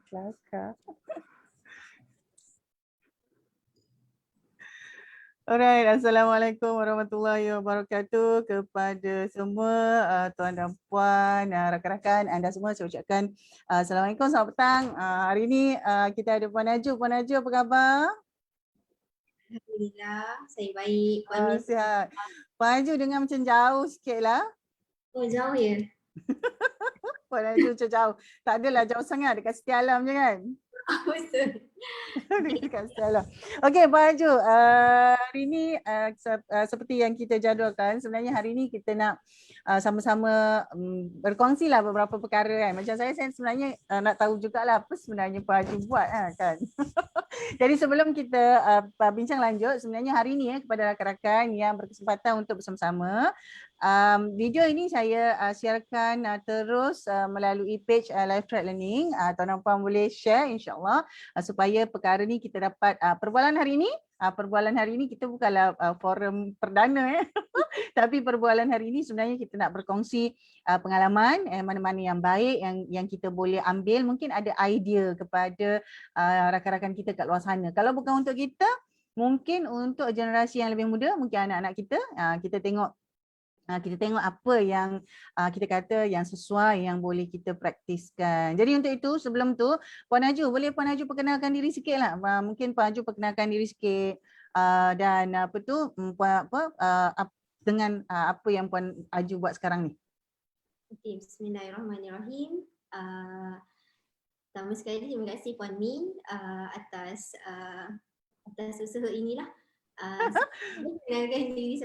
Kelakar. Alright, Assalamualaikum warahmatullahi wabarakatuh kepada semua tuan dan puan, rakan-rakan anda semua. Saya ucapkan Assalamualaikum, selamat petang. Hari ini kita ada Puan Aju. Puan Aju, apa khabar? Alhamdulillah, saya baik. Puan Min. Sihat. Puan Aju dengar macam jauh sikit lah. Oh, jauh ya? Puan Aju macam jauh. Tak adalah jauh sangat, dekat Setia Alam je kan? Betul. Dekat Setia Alam. Okey, Puan Aju. Hari ini seperti yang kita jadualkan, sebenarnya hari ini kita nak sama-sama berkongsilah beberapa perkara kan. Macam saya sebenarnya nak tahu jugalah apa sebenarnya Puan Aju buat kan. Jadi sebelum kita bincang lanjut, sebenarnya hari ini kepada rakan-rakan yang berkesempatan untuk bersama-sama, video ini saya siarkan terus melalui page Live Track Learning. Tuan dan puan boleh share insya-Allah supaya perkara ni kita dapat perbualan hari ini. Perbualan hari ini kita bukanlah forum perdana tapi perbualan hari ini sebenarnya kita nak berkongsi pengalaman mana-mana yang baik yang kita boleh ambil, mungkin ada idea kepada rakan-rakan kita kat luar sana. Kalau bukan untuk kita, mungkin untuk generasi yang lebih muda, mungkin anak-anak kita, kita tengok apa yang kita kata yang sesuai, yang boleh kita praktiskan. Jadi untuk itu, sebelum tu, Puan Aju, boleh Puan Aju perkenalkan diri sikit lah. Mungkin Puan Aju perkenalkan diri sikit dan apa tu, dengan apa yang Puan Aju buat sekarang ni. Okay, bismillahirrahmanirrahim. Pertama sekali terima kasih Puan Min atas usaha inilah. Kenalkan diri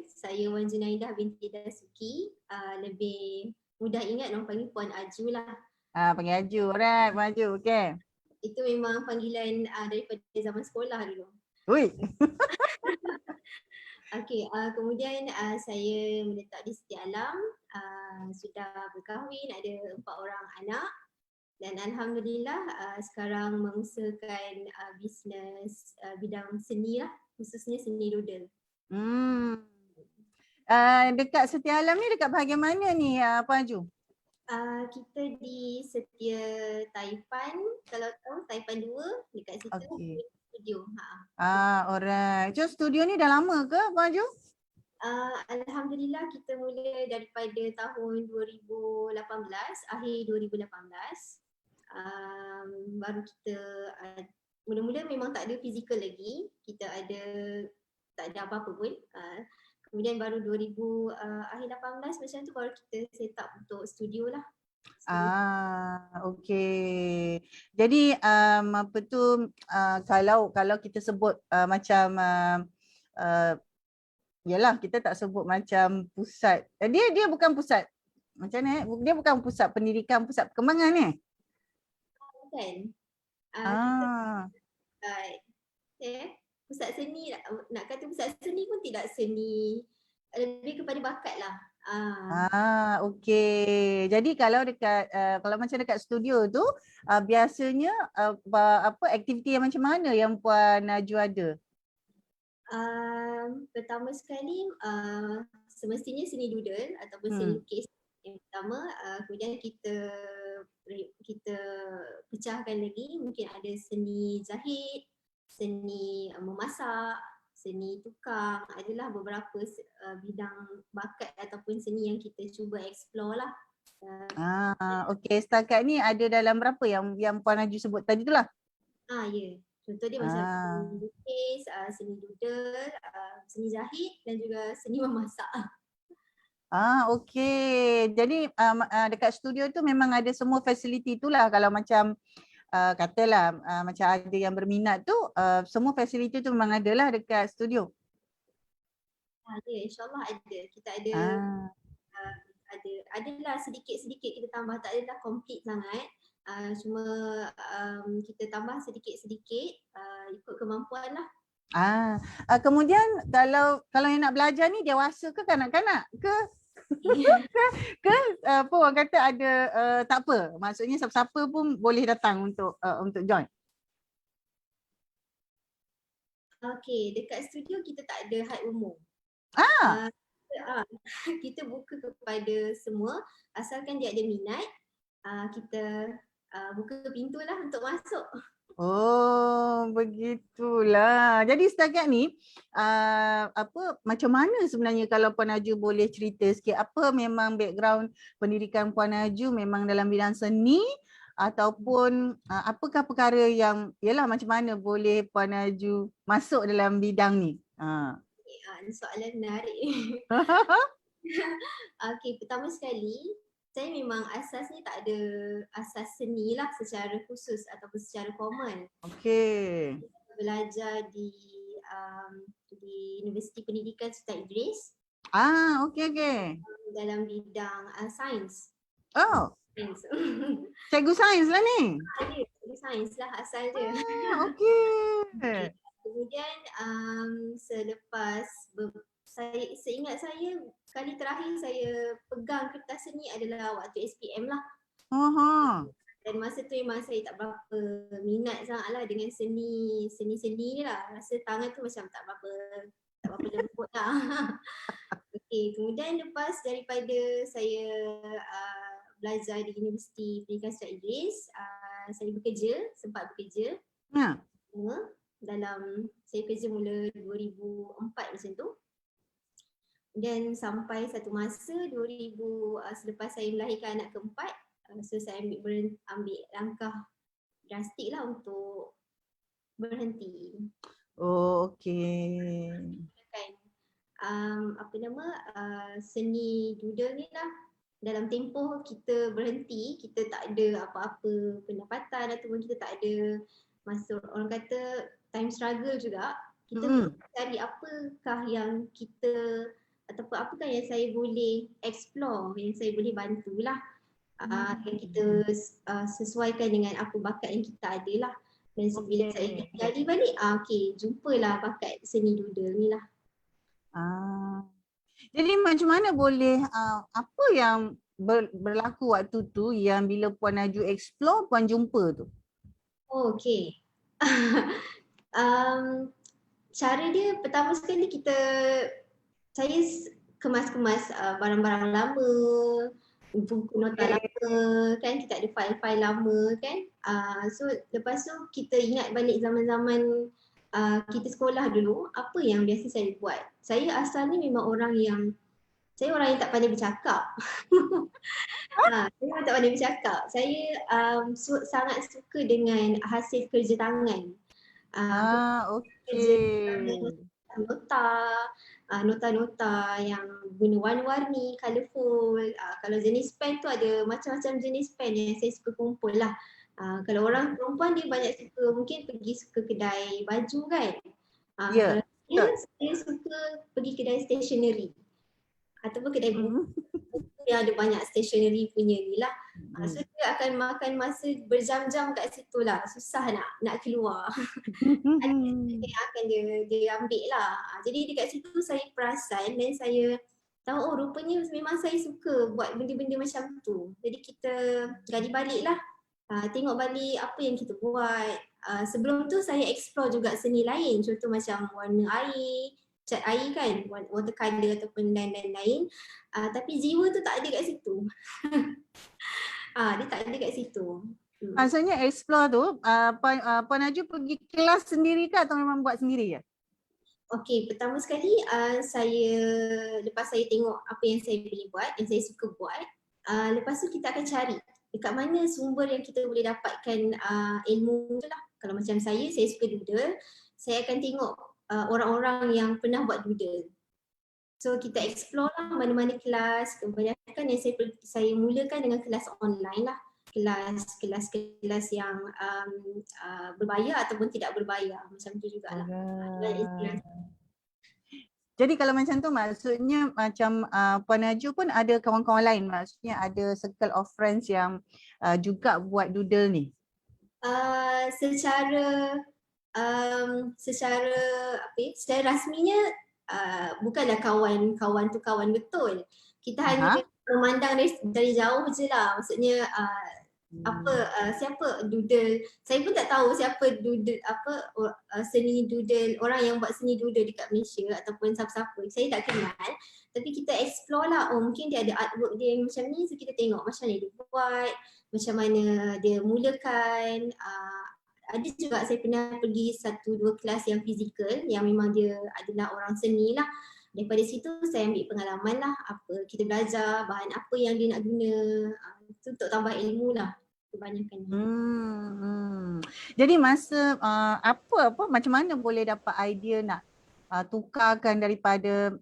saya Wan Junaidah binti Dasuki. Lebih mudah ingat orang panggil Puan Aju lah. Panggil Aju, alright Puan Aju, okay. Itu memang panggilan daripada zaman sekolah dulu. Ui. Okay, kemudian saya menetap di Setia Alam, sudah berkahwin, ada 4 orang anak dan Alhamdulillah sekarang mengusahakan bisnes bidang seni lah, khususnya seni doodle. Dekat Setia Alam ni dekat bahagian mana ni Puan Aju? Kita di Setia Taipan, kalau tahu Taipan 2 dekat situ. Okay. Studio. Alright. So studio ni dah lama ke Puan Aju? Alhamdulillah kita mula daripada tahun 2018, akhir 2018. Baru kita mula-mula memang tak ada fizikal lagi. Kita tak ada apa-apa pun. Kemudian baru akhir 18 macam tu baru kita set up untuk studio lah. Okey. Jadi apa tu kalau kita sebut macam yalah kita tak sebut macam pusat. Dia bukan pusat. Macam mana dia bukan pusat pendidikan, pusat perkembangan Bukan. Pusat seni, nak kata pusat seni pun tidak seni, lebih kepada bakat lah. Okey. Jadi kalau macam dekat studio tu biasanya apa aktiviti yang macam mana yang Puan Aju ada? Pertama sekali semestinya seni doodle ataupun seni lukis yang pertama. Kemudian kita pecahkan lagi, mungkin ada seni jahit, seni memasak, seni tukang, adalah beberapa bidang bakat ataupun seni yang kita cuba explore lah. Okey, setakat ni ada dalam berapa yang Puan Aju sebut tadi tu lah? Ya. Contoh dia macam seni lukis, seni doodle, seni jahit dan juga seni memasak. Okey. Jadi dekat studio tu memang ada semua fasiliti itulah. Kalau macam katalah macam ada yang berminat tu, semua fasiliti tu memang ada lah dekat studio. Ya, insyaAllah ada. Kita ada adalah sedikit-sedikit kita tambah, tak adalah komplit sangat. Cuma kita tambah sedikit-sedikit ikut kemampuan lah. Kemudian kalau yang nak belajar ni dewasa ke kanak-kanak ke? ke apa orang kata ada tak apa, maksudnya siapa-siapa pun boleh datang untuk join. Okey, dekat studio kita tak ada had umum. Kita buka kepada semua asalkan dia ada minat. Kita buka pintu lah untuk masuk. Oh, begitulah. Jadi setakat ni macam mana sebenarnya kalau Puan Aju boleh cerita sikit, apa memang background pendidikan Puan Aju memang dalam bidang seni ataupun apakah perkara yang yalah macam mana boleh Puan Aju masuk dalam bidang ni? Ini soalan menarik. Okey, pertama sekali saya memang asasnya tak ada asas seni lah secara khusus ataupun secara formal. Okey. Belajar di Universiti Pendidikan Sultan Idris Okey. dalam bidang sains. Oh, Sains. cikgu sains lah ni. Dia sains lah asal dia. Okey. Kemudian selepas seingat saya kali terakhir saya pegang kertas seni adalah waktu SPM lah. Dan masa tu memang saya tak berapa minat sangat lah dengan seni ni lah. Rasa tangan tu macam tak berapa lembut lah. Okay, kemudian lepas daripada saya belajar di Universiti Pendidikan Sultan Idris, saya sempat bekerja. Saya kerja mula 2004 macam tu. Dan sampai satu masa selepas saya melahirkan anak keempat, so saya ambil langkah drastik lah untuk berhenti. Oh, okey. Seni doodle ni lah, dalam tempoh kita berhenti, kita tak ada apa-apa pendapatan ataupun kita tak ada masa orang kata time struggle juga, kita cari apakah yang kita ataupun apakah yang saya boleh explore, yang saya boleh bantulah, yang kita sesuaikan dengan apa bakat yang kita ada lah. Dan bila saya gali balik, jumpalah bakat seni doodle ni lah. Jadi macam mana boleh, apa yang berlaku waktu tu yang bila Puan Aju explore, Puan jumpa tu? Okay. Cara dia pertama sekali saya kemas-kemas barang-barang lama, buku nota lama kan, kita ada file-file lama kan. So lepas tu kita ingat balik zaman-zaman kita sekolah dulu, apa yang biasa saya buat. Saya asalnya memang orang yang tak pandai bercakap. Saya memang tak pandai bercakap. Saya sangat suka dengan hasil kerja tangan. Nota-nota yang guna warna-warni, colourful. Kalau jenis pen tu ada macam-macam jenis pen yang saya suka kumpul lah. Kalau orang perempuan dia banyak suka, mungkin pergi suka kedai baju kan. Kalau saya suka pergi kedai stationery ataupun kedai buku yang ada banyak stationery punya ni lah. So dia akan makan masa berjam-jam kat situ lah, susah nak keluar. Yang akan dia ambil lah. Jadi dekat situ saya perasan dan saya tahu rupanya memang saya suka buat benda-benda macam tu. Jadi kita gali balik lah, tengok balik apa yang kita buat. Sebelum tu saya explore juga seni lain, contoh macam warna air, cat air kan, watercolor ataupun dan lain-lain. Tapi jiwa tu tak ada kat situ. Dia tak ada kat situ. Maksudnya explore tu, Puan Aju pergi kelas sendiri ke atau memang buat sendiri ya? Okey, pertama sekali lepas saya tengok apa yang saya boleh buat, yang saya suka buat, lepas tu kita akan cari dekat mana sumber yang kita boleh dapatkan ilmu tu lah. Kalau macam saya suka doodle, saya akan tengok orang-orang yang pernah buat doodle. So kita explore lah mana-mana kelas. Kebanyakan yang saya mulakan dengan kelas online lah. Kelas yang berbayar ataupun tidak berbayar, macam tu jugalah. Jadi kalau macam tu maksudnya macam Puan Aju pun ada kawan-kawan lain, maksudnya ada circle of friends yang juga buat doodle ni? Secara rasminya bukanlah kawan tu kawan betul. Kita hanya memandang dari jauh je lah. Maksudnya siapa doodle, saya pun tak tahu siapa doodle, seni doodle, orang yang buat seni doodle dekat Malaysia ataupun siapa-siapa, saya tak kenal. Tapi kita explore lah, mungkin dia ada artwork dia yang macam ni, so kita tengok macam mana dia buat, macam mana dia mulakan. Ada juga saya pernah pergi 1-2 kelas yang fizikal yang memang dia adalah orang seni lah. Daripada situ saya ambil pengalaman lah, apa kita belajar, bahan apa yang dia nak guna, itu untuk tambah ilmu lah kebanyakannya. Jadi masa macam mana boleh dapat idea nak tukarkan daripada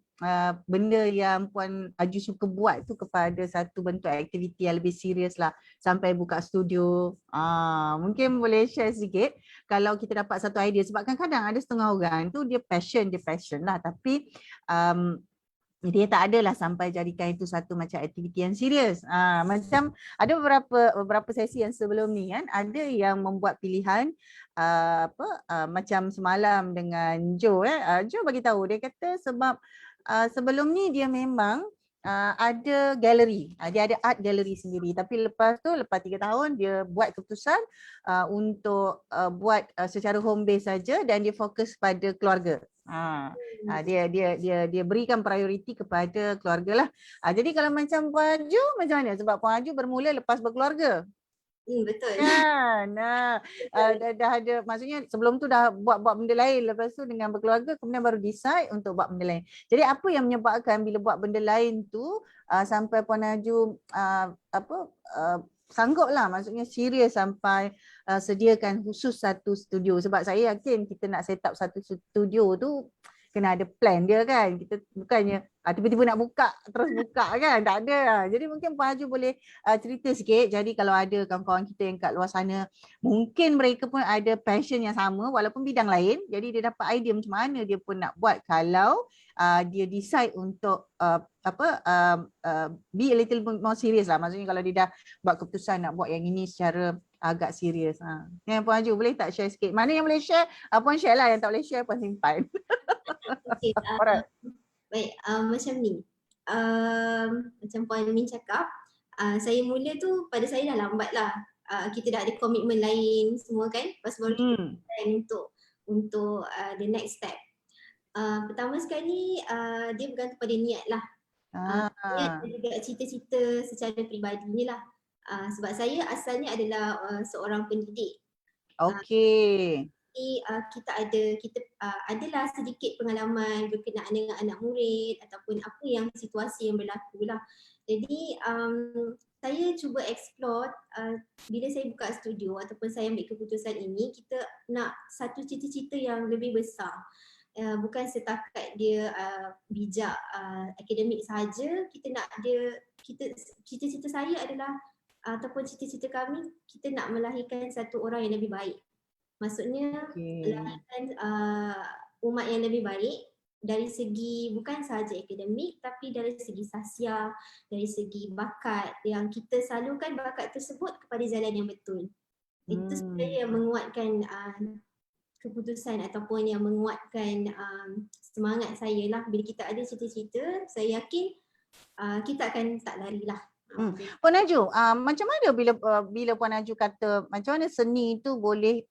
benda yang Puan Aju suka buat tu kepada satu bentuk aktiviti yang lebih serius lah sampai buka studio. Mungkin boleh share sikit kalau kita dapat satu idea, sebab kadang-kadang ada setengah orang tu dia passion lah, tapi dia tak adalah sampai jadikan itu satu macam aktiviti yang serius. Macam ada beberapa sesi yang sebelum ni kan, ada yang membuat pilihan macam semalam dengan Joe. Joe bagi tahu, dia kata sebab sebelum ni dia memang ada galeri, dia ada art gallery sendiri, tapi lepas 3 tahun dia buat keputusan untuk buat secara home base saja dan dia fokus pada keluarga. Dia berikan prioriti kepada keluarga lah. Jadi kalau macam Puan Aju macam mana? Sebab Puan Aju bermula lepas berkeluarga. Betul. Kan. Dah ada, maksudnya sebelum tu dah buat benda lain, lepas tu dengan berkeluarga kemudian baru decide untuk buat benda lain. Jadi apa yang menyebabkan bila buat benda lain tu sampai Puan Aju sanggup lah, maksudnya serius sampai sediakan khusus satu studio? Sebab saya yakin kita nak set up satu studio tu kena ada plan dia kan. Kita bukannya tiba-tiba nak buka terus buka kan, tak ada. Jadi mungkin Puan Aju boleh cerita sikit. Jadi kalau ada kawan-kawan kita yang kat luar sana, mungkin mereka pun ada passion yang sama walaupun bidang lain, jadi dia dapat idea macam mana dia pun nak buat kalau dia decide untuk be a little more serious lah. Maksudnya kalau dia dah buat keputusan nak buat yang ini secara agak serius. Yang Puan Aju boleh tak share sikit? Mana yang boleh share, Puan share lah. Yang tak boleh share, Puan simpan. Okay, baik, macam ni. Macam Puan Min cakap, saya mula tu pada saya dah lambat lah. Kita dah ada komitmen lain semua kan. Lepas baru kita plan untuk the next step. Pertama sekali dia bergantung pada niat lah. Niat dan juga cita-cita secara peribadi ni lah. Sebab saya asalnya adalah seorang pendidik. Okey. Kita adalah sedikit pengalaman berkenaan dengan anak murid ataupun apa yang situasi yang berlaku lah. Jadi saya cuba explore bila saya buka studio ataupun saya ambil keputusan ini, kita nak satu cita-cita yang lebih besar. Bukan setakat dia bijak akademik saja. Kita nak cita-cita saya adalah ataupun cita-cita kami, kita nak melahirkan satu orang yang lebih baik. Maksudnya melahirkan umat yang lebih baik dari segi bukan sahaja akademik, tapi dari segi sasial, dari segi bakat, yang kita salurkan bakat tersebut kepada jalan yang betul. Itu sebenarnya yang menguatkan keputusan ataupun yang menguatkan semangat saya lah. Bila kita ada cita-cita, saya yakin kita akan tak larilah. Puan Aju, macam mana bila Puan Aju kata macam mana seni itu boleh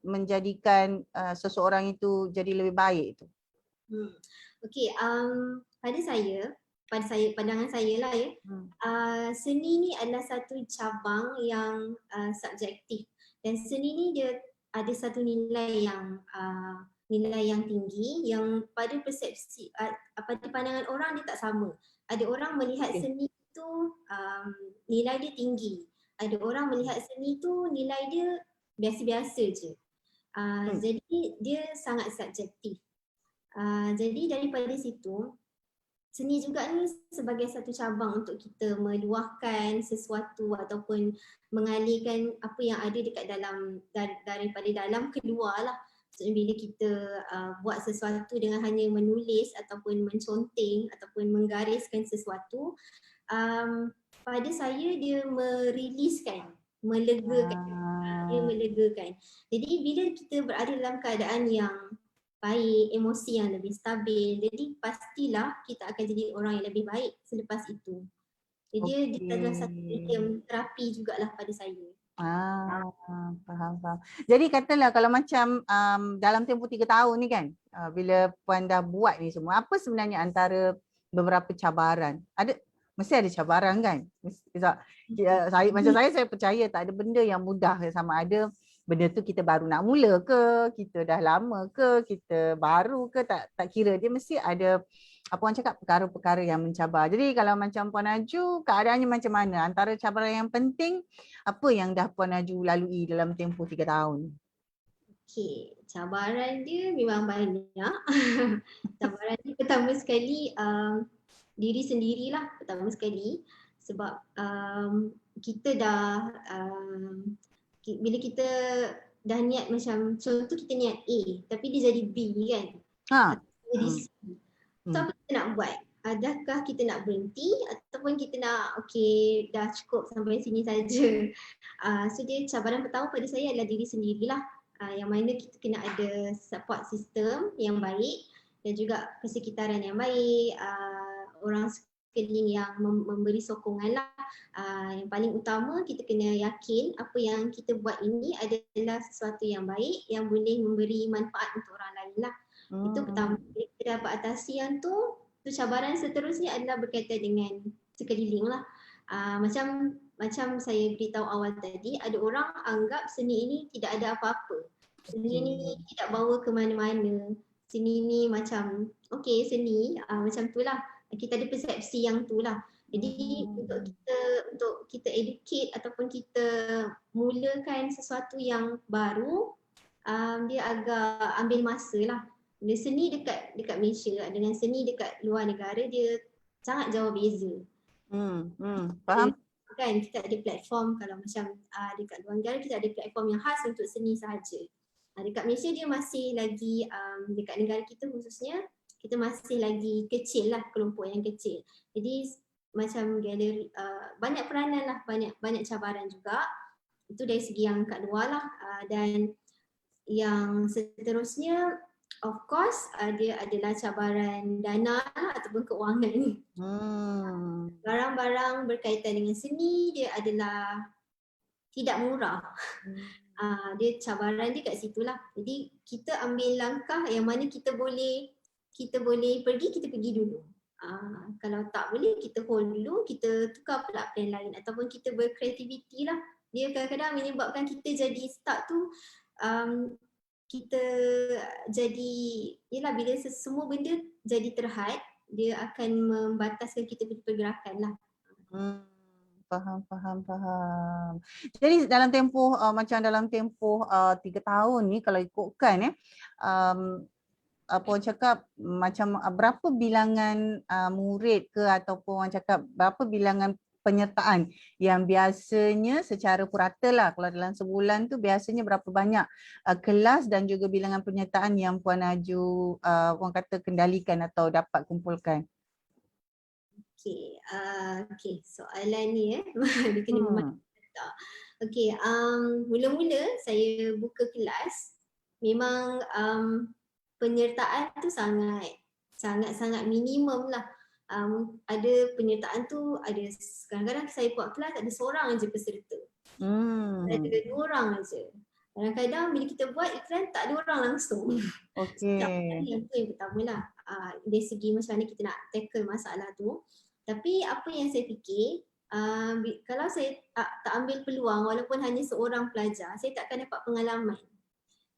menjadikan seseorang itu jadi lebih baik tu? Okey, pandangan saya lah ya. Seni ni adalah satu cabang yang subjektif, dan seni ni dia ada satu nilai yang tinggi yang pada persepsi pada pandangan orang dia tak sama. Ada orang melihat seni tu nilai dia tinggi. Ada orang melihat seni tu nilai dia biasa-biasa je. Jadi dia sangat subjektif. Jadi daripada situ, seni juga ni sebagai satu cabang untuk kita meluahkan sesuatu ataupun mengalirkan apa yang ada dekat dalam, daripada dalam keluar lah. Maksudnya bila kita buat sesuatu dengan hanya menulis ataupun menconteng ataupun menggariskan sesuatu, pada saya dia meriliskan, melegakan. Dia melegakan. Jadi bila kita berada dalam keadaan yang baik, emosi yang lebih stabil, jadi pastilah kita akan jadi orang yang lebih baik selepas itu. Jadi dia adalah satu medium terapi jugalah pada saya. Faham. Jadi katalah kalau macam dalam tempoh 3 tahun ni kan, bila Puan dah buat ni semua, apa sebenarnya antara beberapa cabaran? Ada mesti ada cabaran kan. Macam saya percaya tak ada benda yang mudah, sama ada benda tu kita baru nak mula ke, kita dah lama ke, kita baru ke, tak kira, dia mesti ada apa orang cakap perkara-perkara yang mencabar. Jadi kalau macam Puan Aju, keadaannya macam mana? Antara cabaran yang penting, apa yang dah Puan Aju lalui dalam tempoh 3 tahun? Okey, cabaran dia memang banyak. Cabaran dia pertama sekali diri sendirilah pertama sekali, sebab kita dah bila kita dah niat, macam contoh kita niat A tapi dia jadi B kan, Ha. atau jadi C. So apa kita nak buat? Adakah kita nak berhenti ataupun kita nak okey dah cukup sampai sini saja. So dia cabaran pertama pada saya adalah diri sendirilah, yang mana kita kena ada support system yang baik dan juga persekitaran yang baik, orang sekeliling yang memberi sokongan lah. Yang paling utama kita kena yakin apa yang kita buat ini adalah sesuatu yang baik yang boleh memberi manfaat untuk orang lain lah. Itu pertama. Bila kita dapat atasi yang tu cabaran seterusnya adalah berkaitan dengan sekeliling lah. Macam saya beritahu awal tadi, ada orang anggap seni ini tidak ada apa-apa. Seni ini tidak bawa ke mana-mana. Seni ini macam okey seni, macam tu lah. Kita ada persepsi yang tu lah. Jadi untuk kita educate ataupun kita mulakan sesuatu yang baru, dia agak ambil masa lah. Bila seni dekat Malaysia dengan seni dekat luar negara, dia sangat jauh beza. Faham? Kan kita ada platform, kalau macam dekat luar negara kita ada platform yang khas untuk seni sahaja. Dekat Malaysia dia masih lagi, dekat negara kita khususnya, kita masih lagi kecil lah, kelompok yang kecil. Jadi macam galeri, banyak peranan lah, banyak cabaran juga. Itu dari segi yang kat luar lah. Dan yang seterusnya, of course, dia adalah cabaran dana lah, ataupun keuangan. Barang-barang berkaitan dengan seni dia adalah tidak murah. Dia cabaran dia kat situlah. Jadi kita ambil langkah yang mana kita boleh pergi, kita pergi dulu. Kalau tak boleh, kita hold dulu, kita tukar pula plan lain ataupun kita berkreativiti lah. Dia kadang-kadang menyebabkan kita jadi start tu, kita jadi, yelah bila semua benda jadi terhad, dia akan membataskan kita punya pergerakan lah. Faham. Jadi dalam tempoh macam dalam tempoh 3 tahun ni kalau ikutkan apa orang cakap macam berapa bilangan murid ke ataupun orang cakap berapa bilangan penyertaan yang biasanya secara purata lah, kalau dalam sebulan tu biasanya berapa banyak kelas dan juga bilangan penyertaan yang Puan Aju orang kata kendalikan atau dapat kumpulkan? Okay, soalan ni dia kena memantau. Okay, mula-mula saya buka kelas, memang penyertaan tu sangat minimum lah. Ada penyertaan tu, ada kadang-kadang saya buat kelas ada seorang aja peserta. Ada 2 orang aja. Kadang-kadang bila kita buat iklan tak ada orang langsung. Okay. Yang tu yang pertama lah. Dari segi macam mana kita nak tackle masalah tu. Tapi apa yang saya fikir, kalau saya tak ambil peluang walaupun hanya seorang pelajar, saya tak akan dapat pengalaman.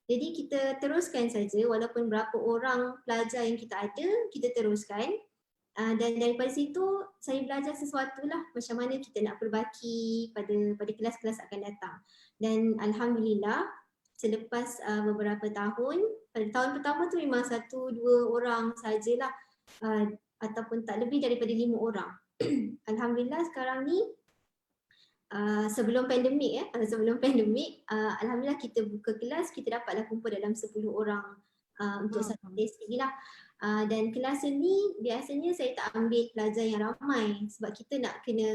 Jadi kita teruskan saja, walaupun berapa orang pelajar yang kita ada, kita teruskan. Dan daripada situ saya belajar sesuatu lah, macam mana kita nak perbaki pada kelas-kelas akan datang. Dan alhamdulillah selepas beberapa tahun, pada tahun pertama tu memang 1-2 orang sajalah, ataupun tak lebih daripada 5 orang. Alhamdulillah sekarang ni sebelum pandemik alhamdulillah kita buka kelas, kita dapatlah kumpul dalam 10 orang untuk satu sesi lah. Dan kelas ni biasanya saya tak ambil pelajar yang ramai sebab kita nak kena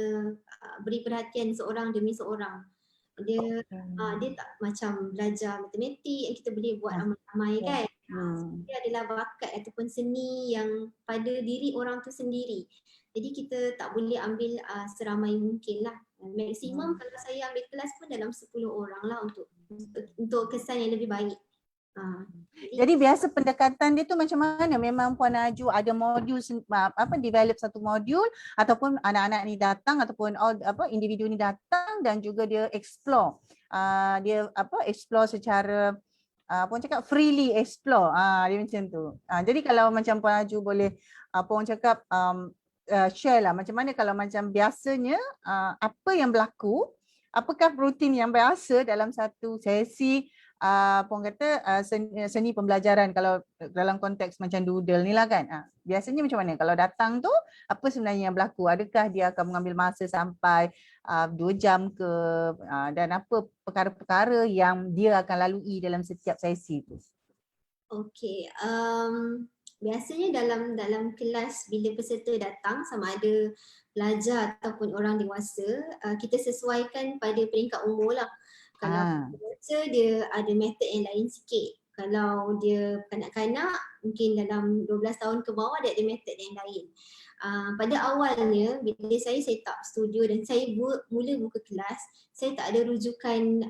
beri perhatian seorang demi seorang. Dia tak macam belajar matematik yang kita boleh buat ramai-ramai kan. Dia adalah bakat ataupun seni yang pada diri orang tu sendiri. Jadi kita tak boleh ambil seramai mungkin lah. Maksimum kalau saya ambil kelas pun dalam 10 orang lah untuk kesan yang lebih baik. Jadi biasa pendekatan dia tu macam mana? Memang Puan Aju ada modul develop satu modul ataupun anak-anak ni datang ataupun individu ni datang dan juga dia explore. Dia explore secara Puan cakap freely explore. Dia macam tu. Jadi kalau macam Puan Aju boleh Puan cakap share lah macam mana kalau macam biasanya apa yang berlaku, apakah rutin yang biasa dalam satu sesi Puan kata seni pembelajaran kalau dalam konteks macam doodle ni lah kan. Biasanya macam mana kalau datang tu apa sebenarnya yang berlaku? Adakah dia akan mengambil masa sampai 2 jam ke dan apa perkara-perkara yang dia akan lalui dalam setiap sesi tu? Okey, biasanya dalam kelas bila peserta datang sama ada pelajar ataupun orang dewasa, kita sesuaikan pada peringkat umur lah. Kalau dewasa dia ada metod yang lain sikit. Kalau dia kanak-kanak mungkin dalam 12 tahun ke bawah dia ada metod yang lain. Pada awalnya bila saya set up studio dan saya mula buka kelas, saya tak ada rujukan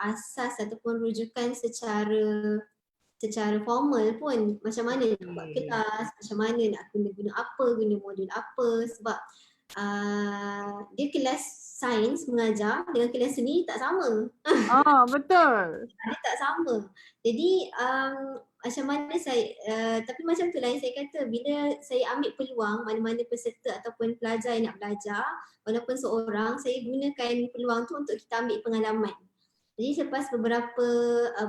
asas ataupun rujukan secara formal pun macam mana nak buat kelas, macam mana nak guna apa, guna modul apa sebab dia kelas sains mengajar dengan kelas seni tak sama. Betul. Dia tak sama. Jadi macam mana saya, tapi macam tu lah yang saya kata bila saya ambil peluang mana-mana peserta ataupun pelajar yang nak belajar walaupun seorang, saya gunakan peluang tu untuk kita ambil pengalaman. Jadi selepas beberapa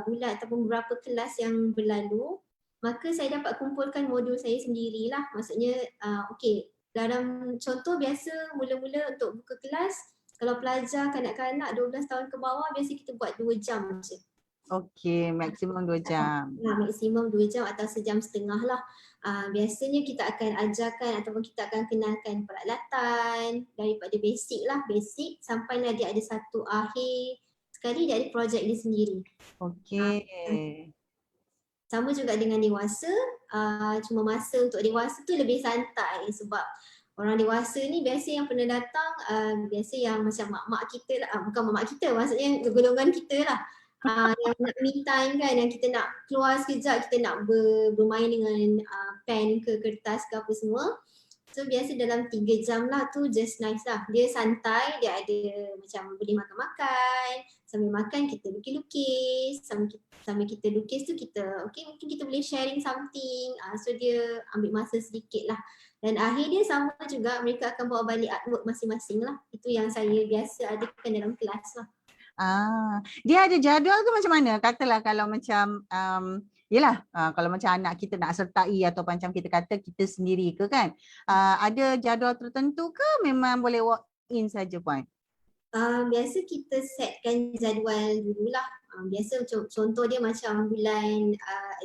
bulan ataupun beberapa kelas yang berlalu, maka saya dapat kumpulkan modul saya sendirilah. Maksudnya okey, dalam contoh biasa mula-mula untuk buka kelas, kalau pelajar kanak-kanak 12 tahun ke bawah biasa kita buat 2 jam je. Okey, maksimum 2 jam. Maksimum 2 jam atau sejam setengah lah. Biasanya kita akan ajarkan ataupun kita akan kenalkan peralatan daripada basic lah, basic sampailah dia ada satu akhir sekali dia ada projek dia sendiri. Okey. Sama juga dengan dewasa, cuma masa untuk dewasa tu lebih santai sebab orang dewasa ni biasa yang pernah datang biasa yang macam mak-mak kita lah, bukan mak-mak kita maksudnya golongan kita lah. Yang nak me time kan, yang kita nak keluar sekejap, kita nak bermain dengan pen ke kertas ke apa semua. So biasa dalam 3 jam lah tu just nice lah. Dia santai, dia ada macam boleh makan-makan, sambil makan kita lukis-lukis, sambil kita lukis tu kita mungkin kita boleh sharing something. So dia ambil masa sedikit lah. Dan akhir dia sama juga, mereka akan bawa balik artwork masing-masing lah. Itu yang saya biasa adakan dalam kelas lah. Dia ada jadual ke macam mana? Katalah kalau macam yelah, kalau macam anak kita nak sertai atau macam kita kata kita sendiri ke kan, ada jadual tertentu ke memang boleh walk in saja Puan? Biasa kita setkan jadual dululah. Biasa contoh dia macam bulan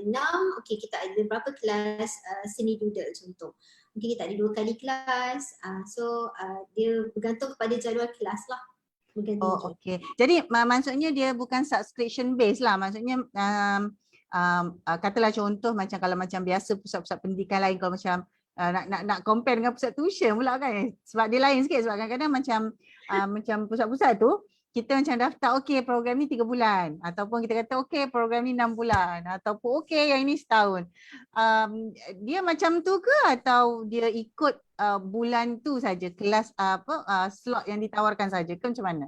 6, okey kita ada berapa kelas seni doodle contoh. Mungkin kita ada 2 kali kelas. So dia bergantung kepada jadual kelas lah. Okey. Jadi maksudnya dia bukan subscription based lah. Maksudnya katalah contoh macam kalau macam biasa pusat-pusat pendidikan lain kalau macam nak compare dengan pusat tuition pula kan. Sebab dia lain sikit sebab kadang-kadang macam pusat-pusat tu kita macam daftar okey program ni 3 bulan ataupun kita kata okey program ni 6 bulan ataupun okey yang ini setahun. Dia macam tu ke atau dia ikut bulan tu saja kelas slot yang ditawarkan saja ke macam mana?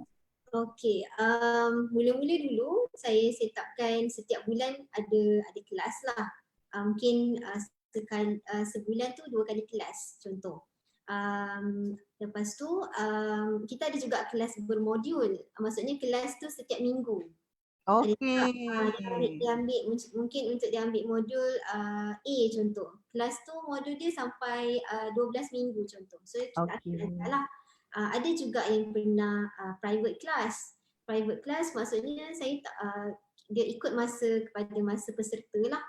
Okey, mula-mula dulu saya set upkan setiap bulan ada kelas lah. Mungkin sebulan tu 2 kali kelas contoh. Lepas tu kita ada juga kelas bermodul. Maksudnya kelas tu setiap minggu. Okey. Dia ambil mungkin untuk dia ambil modul A contoh. Kelas tu modul dia sampai 12 minggu contoh. So kita akan ajar lah. Ada juga yang pernah private class. Private class maksudnya saya tak dia ikut masa kepada masa peserta lah.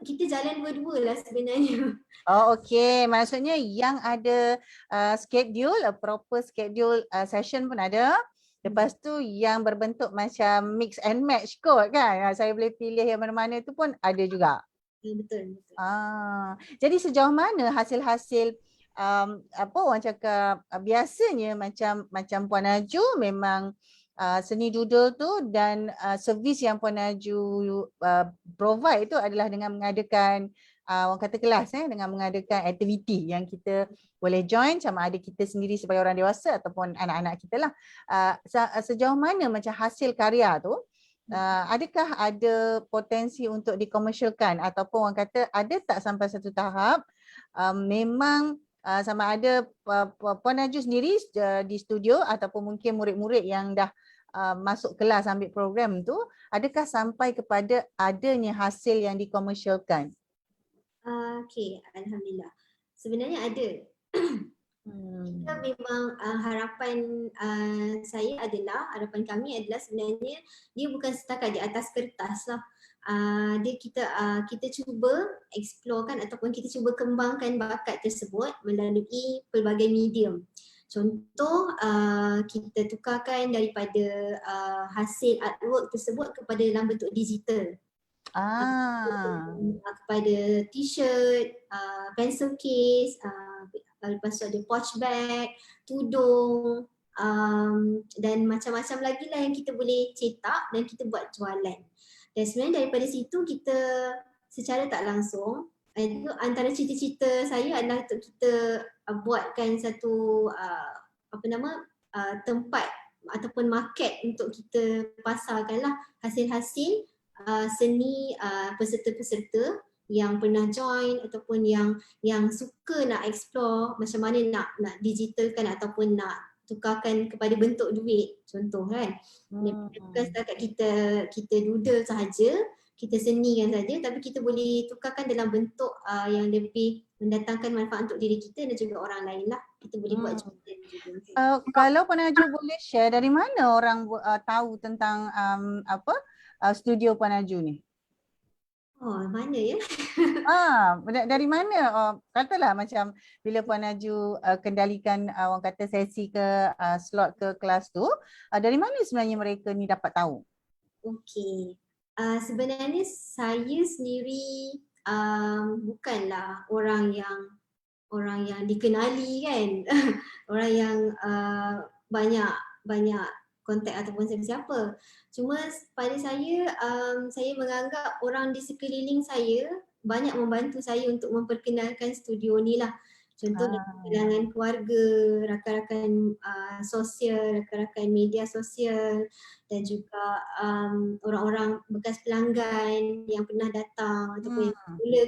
Kita jalan dua-dua lah sebenarnya. Okey. Maksudnya yang ada schedule, proper schedule session pun ada. Lepas tu yang berbentuk macam mix and match kot kan. Saya boleh pilih yang mana-mana tu pun ada juga. Betul. Jadi sejauh mana hasil-hasil apa orang cakap biasanya macam Puan Aju memang seni doodle tu dan servis yang Puan Aju provide tu adalah dengan mengadakan orang kata kelas dengan mengadakan aktiviti yang kita boleh join, sama ada kita sendiri sebagai orang dewasa ataupun anak-anak kita lah. Sejauh mana macam hasil karya tu, adakah ada potensi untuk dikomersialkan ataupun orang kata ada tak sampai satu tahap memang sama ada Puan Aju sendiri di studio ataupun mungkin murid-murid yang dah masuk kelas ambil program tu, adakah sampai kepada adanya hasil yang dikomersialkan? Okey, alhamdulillah. Sebenarnya ada. Kita memang harapan harapan kami adalah sebenarnya dia bukan setakat di atas kertas lah. Kita cuba explore ataupun kita cuba kembangkan bakat tersebut melalui pelbagai medium. Contoh, kita tukarkan daripada hasil artwork tersebut kepada dalam bentuk digital. Kepada t-shirt, pencil case, lepas tu ada pouch bag, tudung, dan macam-macam lagi lah yang kita boleh cetak dan kita buat jualan. Dan sebenarnya daripada situ kita secara tak langsung, itu antara cita-cita saya adalah untuk kita buatkan satu tempat ataupun market untuk kita pasarkan lah hasil-hasil seni peserta-peserta yang pernah join ataupun yang suka nak explore macam mana nak digitalkan ataupun nak tukarkan kepada bentuk duit, contoh kan. Bukan setakat kita doodle sahaja, kita senikan saja, tapi kita boleh tukarkan dalam bentuk yang lebih mendatangkan manfaat untuk diri kita dan juga orang lain lah. Kita boleh buat juga. Kalau Puan Aju boleh share, dari mana orang tahu tentang studio Puan Aju ni? Oh, mana ya? Dari mana? Katalah macam bila Puan Aju kendalikan orang kata sesi ke slot ke kelas tu, dari mana sebenarnya mereka ni dapat tahu? Okey. Sebenarnya saya sendiri bukanlah orang yang dikenali kan. Orang yang banyak kontak ataupun siapa-siapa. Cuma pada saya menganggap orang di sekeliling saya banyak membantu saya untuk memperkenalkan studio ni lah. Contoh dari kalangan keluarga, rakan-rakan sosial, rakan-rakan media sosial dan juga orang-orang bekas pelanggan yang pernah datang ataupun yang mula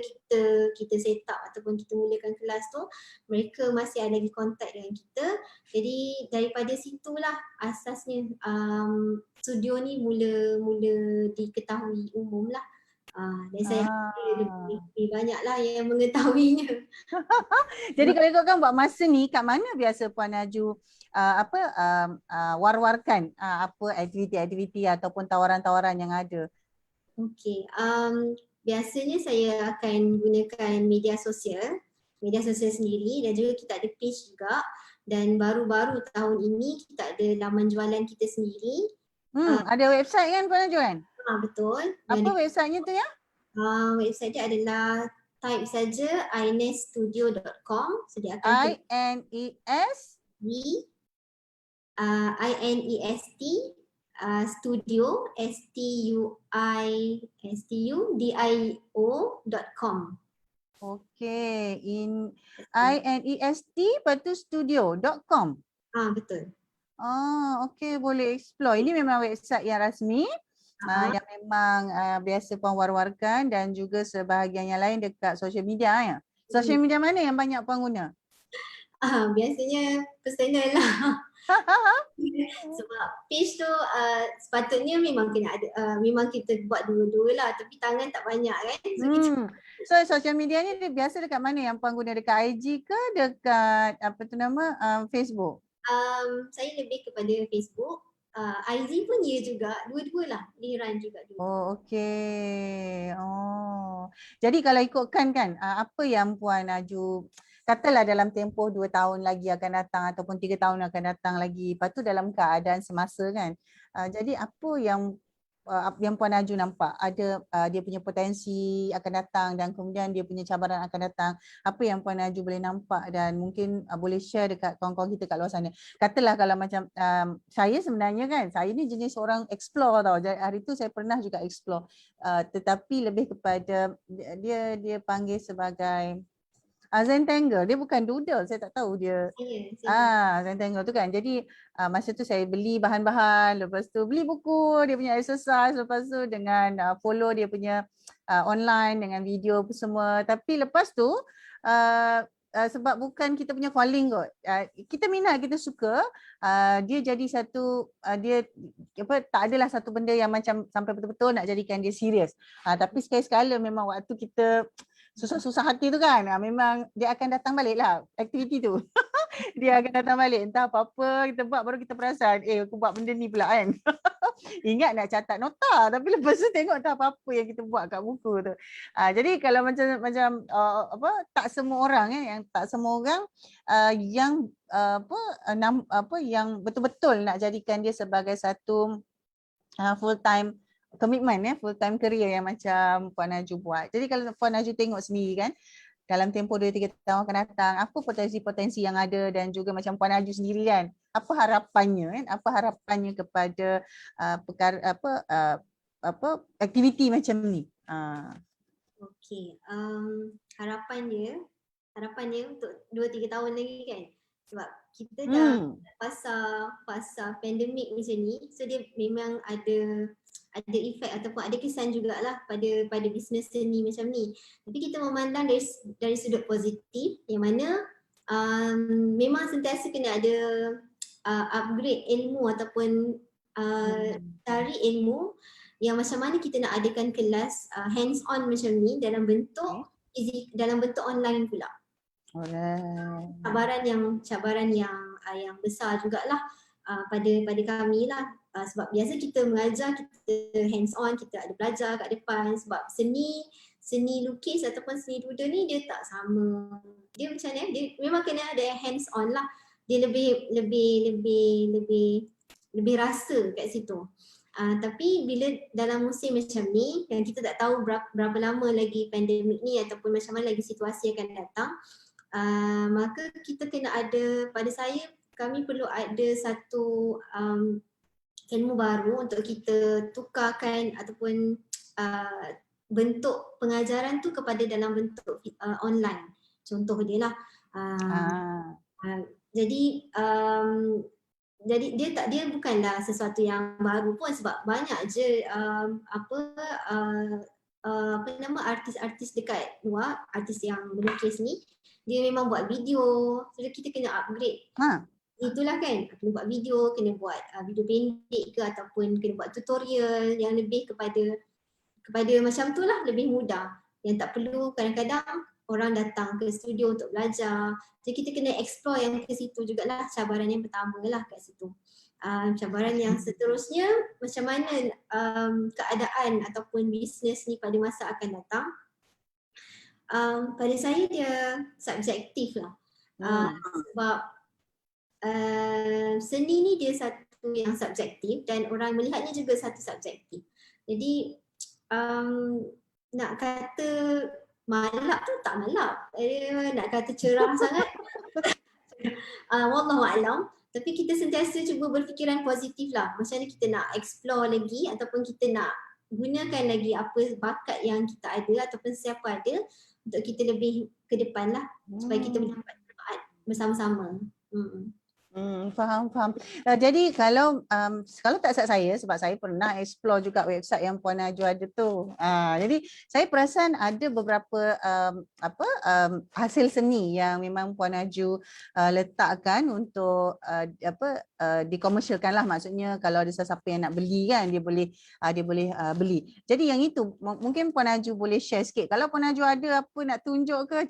kita set up ataupun kita mulakan kelas tu, mereka masih ada lagi kontak dengan kita. Jadi daripada situlah asasnya studio ni mula diketahui umum lah. Dan saya lebih banyak lah yang mengetahuinya. Jadi kalau ikutkan buat masa ni, kat mana biasa Puan Aju war-warkan apa aktiviti-aktiviti ataupun tawaran-tawaran yang ada? Okey, biasanya saya akan gunakan media sosial sendiri dan juga kita ada page juga, dan baru-baru tahun ini kita ada laman jualan kita sendiri. Ada website kan Puan Aju kan? Betul. Apa websitenya tu ya? Website dia adalah type saja inesstudio.com. INES studio studio.com. Okey, INEST lepas tu studio.com. Betul. Okey, boleh explore. Ini memang website yang rasmi. Yang memang biasa Puan war-warkan dan juga sebahagian yang lain dekat social media ya. Social media mana yang banyak Puan guna? Biasanya personal lah. Sebab page tu sepatutnya memang kena ada, memang kita buat dua-dua lah, tapi tangan tak banyak kan. So social media ni biasa dekat mana yang Puan guna, dekat IG ke dekat Facebook? Saya lebih kepada Facebook. IG pun ya juga, dua-dua lah, dia run juga dua. Okey. Jadi kalau ikutkan kan, apa yang Puan Aju katalah dalam tempoh 2 tahun lagi akan datang ataupun 3 tahun akan datang lagi, lepas tu dalam keadaan semasa kan. Jadi apa yang yang Puan Aju nampak ada dia punya potensi akan datang dan kemudian dia punya cabaran akan datang, apa yang Puan Aju boleh nampak dan mungkin boleh share dekat kawan-kawan kita kat luar sana. Katalah kalau macam saya sebenarnya kan, saya ni jenis orang explore tau. Hari tu saya pernah juga explore, tetapi lebih kepada dia panggil sebagai Zentangle. Dia bukan doodle, saya tak tahu dia. Zentangle tu kan. Jadi masa tu saya beli bahan-bahan, lepas tu beli buku, dia punya exercise, lepas tu dengan follow dia punya online dengan video semua. Tapi lepas tu sebab bukan kita punya calling kot. Kita minat, kita suka, dia jadi satu dia tak adalah satu benda yang macam sampai betul-betul nak jadikan dia serius. Tapi sekali-sekala memang waktu kita susah-susah hati tu kan, memang dia akan datang balik lah aktiviti tu. Dia akan datang balik, entah apa-apa kita buat baru kita perasan, aku buat benda ni pula kan. Ingat nak catat nota, tapi lepas tu tengok tak apa-apa yang kita buat kat buku tu. Jadi kalau macam tak semua orang yang yang betul-betul nak jadikan dia sebagai satu full time commitment, full time career yang macam Puan Aju buat. Jadi kalau Puan Aju tengok sendiri kan, dalam tempoh 2-3 tahun akan datang, apa potensi-potensi yang ada dan juga macam Puan Aju sendiri kan, apa harapannya kan, apa harapannya kepada aktiviti macam ni. Okey, harapan dia untuk 2-3 tahun lagi kan, sebab kita dah fasa pandemik macam ni, so dia memang ada efek ataupun ada kesan jugalah pada bisnes seni macam ni. Tapi kita memandang dari sudut positif yang mana memang sentiasa kena ada upgrade ilmu ataupun cari ilmu yang macam mana kita nak adakan kelas hands on macam ni dalam bentuk online pula. Cabaran yang besar jugalah pada kami lah, sebab biasa kita mengajar, kita hands on, kita ada belajar kat depan, sebab seni lukis ataupun seni doodle ni dia tak sama. Dia macam ni, dia memang kena ada hands on lah. Dia lebih rasa kat situ. Tapi bila dalam musim macam ni yang kita tak tahu berapa lama lagi pandemik ni ataupun macam mana lagi situasi akan datang, maka kita kena ada, pada saya, kami perlu ada satu ilmu baru untuk kita tukarkan ataupun bentuk pengajaran tu kepada dalam bentuk online. Contoh dia lah. Jadi dia bukanlah sesuatu yang baru pun, sebab banyak je artis-artis dekat luar, artis yang melukis ni, dia memang buat video. So kita kena upgrade. Itulah kan, kena buat video, kena buat video pendek ke ataupun kena buat tutorial yang lebih kepada macam tu lah, lebih mudah. Yang tak perlu kadang-kadang orang datang ke studio untuk belajar. Jadi kita kena explore yang ke situ jugalah. Cabaran yang pertama lah kat situ. Cabaran yang seterusnya, macam mana keadaan ataupun bisnes ni pada masa akan datang. Pada saya dia subjektif lah. Sebab seni ni dia satu yang subjektif dan orang melihatnya juga satu subjektif. Jadi nak kata malap tu tak malap, nak kata cerah sangat wallahualam. Tapi kita sentiasa cuba berfikiran positif lah, macam mana kita nak explore lagi ataupun kita nak gunakan lagi apa bakat yang kita ada ataupun siapa ada untuk kita lebih ke depan lah, supaya kita mendapat manfaat bersama-sama. Faham. Jadi kalau tak salah saya, sebab saya pernah explore juga website yang Puan Aju ada tu. Jadi saya perasan ada beberapa hasil seni yang memang Puan Aju letakkan untuk dikomersialkan lah. Maksudnya kalau ada sesiapa yang nak beli kan, dia boleh beli. Jadi yang itu mungkin Puan Aju boleh share sikit. Kalau Puan Aju ada apa nak tunjuk ke?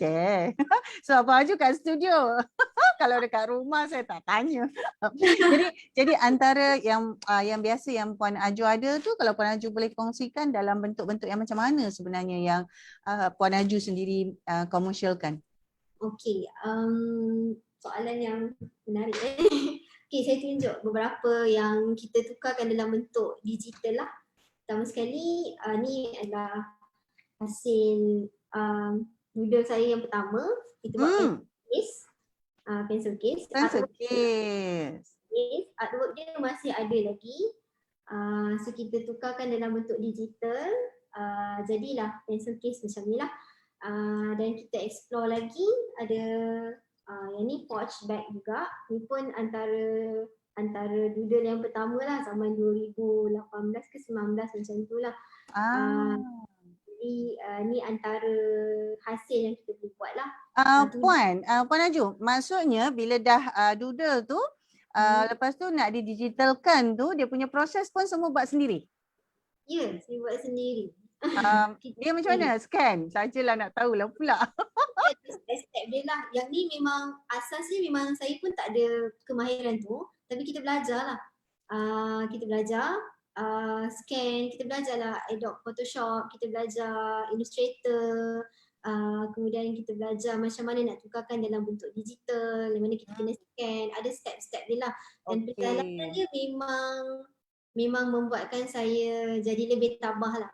Sebab Puan Aju kat studio. Kalau dekat rumah saya tak tanya. jadi antara yang biasa yang Puan Aju ada tu, kalau Puan Aju boleh kongsikan dalam bentuk-bentuk yang macam mana sebenarnya yang Puan Aju sendiri komersialkan. Okey, soalan yang menarik. Okey, saya tunjuk beberapa yang kita tukarkan dalam bentuk digital lah. pertama sekali ni adalah hasil doodle saya yang pertama. Kita buat pencil case. Pencil case. Artwork dia masih ada lagi. So kita tukarkan dalam bentuk digital. Jadilah pencil case macam ni lah. Dan kita explore lagi ada yang ni pouch bag juga. Ni pun antara doodle yang pertama lah, zaman 2018 ke 19 macam tu lah. Jadi ni antara hasil yang kita boleh buat lah. Puan Aju, maksudnya bila dah doodle tu, lepas tu nak didigitalkan tu, dia punya proses pun semua buat sendiri? Ya, saya buat sendiri. Dia macam mana? Scan? Sajalah nak tahulah pula. Step dia lah. Yang ni memang asasnya memang saya pun tak ada kemahiran tu, tapi kita belajar lah. Kita belajar scan, kita belajar lah Adobe Photoshop, kita belajar Illustrator, kemudian kita belajar macam mana nak tukarkan dalam bentuk digital, yang mana kita kena scan, ada step-step dia lah. Dan perjalanan dia memang membuatkan saya jadi lebih tabah lah.